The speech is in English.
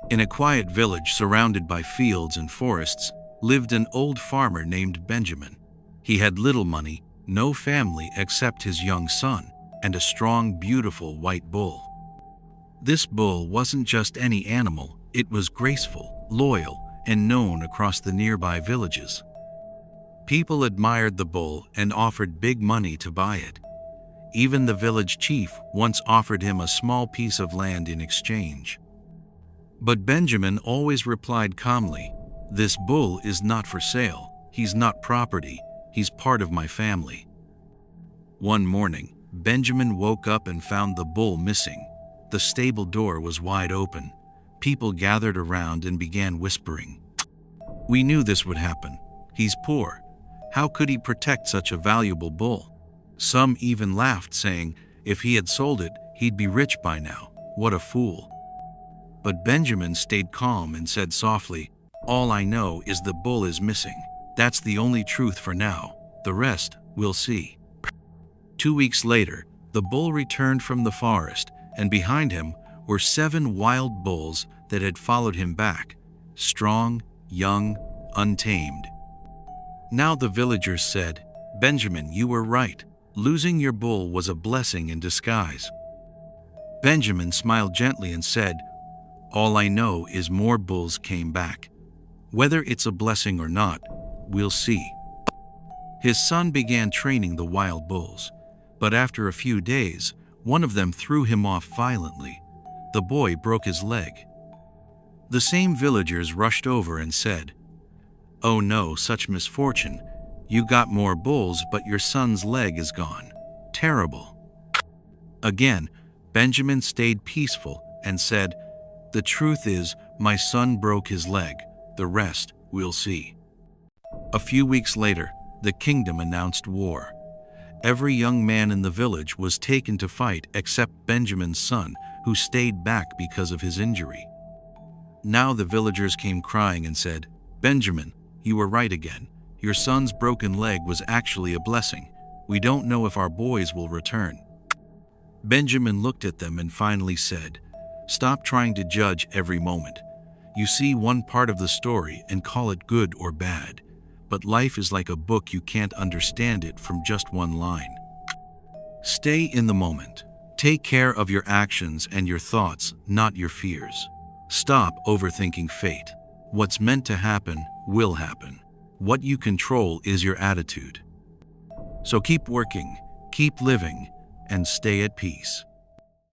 In a quiet village surrounded by fields and forests lived an old farmer named Benjamin. He had little money, no family except his young son, and a strong, beautiful white bull. This bull wasn't just any animal, it was graceful, loyal, and known across the nearby villages. People admired the bull and offered big money to buy it. Even the village chief once offered him a small piece of land in exchange. But Benjamin always replied calmly, "This bull is not for sale. He's not property. He's part of my family." One morning, Benjamin woke up and found the bull missing. The stable door was wide open. People gathered around and began whispering, "We knew this would happen. He's poor. How could he protect such a valuable bull?" Some even laughed, saying, "If he had sold it, he'd be rich by now. What a fool." But Benjamin stayed calm and said softly, "All I know is the bull is missing. That's the only truth for now. The rest, we'll see." 2 weeks later, the bull returned from the forest, and behind him were 7 wild bulls that had followed him back, strong, young, untamed. Now the villagers said, "Benjamin, you were right. Losing your bull was a blessing in disguise." Benjamin smiled gently and said, "All I know is more bulls came back. Whether it's a blessing or not, we'll see." His son began training the wild bulls, but after a few days, one of them threw him off violently. The boy broke his leg. The same villagers rushed over and said, "Oh no, such misfortune. You got more bulls, but your son's leg is gone. Terrible." Again, Benjamin stayed peaceful and said, "The truth is, my son broke his leg. The rest, we'll see." A few weeks later, the kingdom announced war. Every young man in the village was taken to fight except Benjamin's son, who stayed back because of his injury. Now the villagers came crying and said, "Benjamin, you were right again. Your son's broken leg was actually a blessing. We don't know if our boys will return." Benjamin looked at them and finally said, "Stop trying to judge every moment. You see one part of the story and call it good or bad. But life is like a book, you can't understand it from just one line. Stay in the moment. Take care of your actions and your thoughts, not your fears. Stop overthinking fate. What's meant to happen will happen. What you control is your attitude. So keep working, keep living, and stay at peace."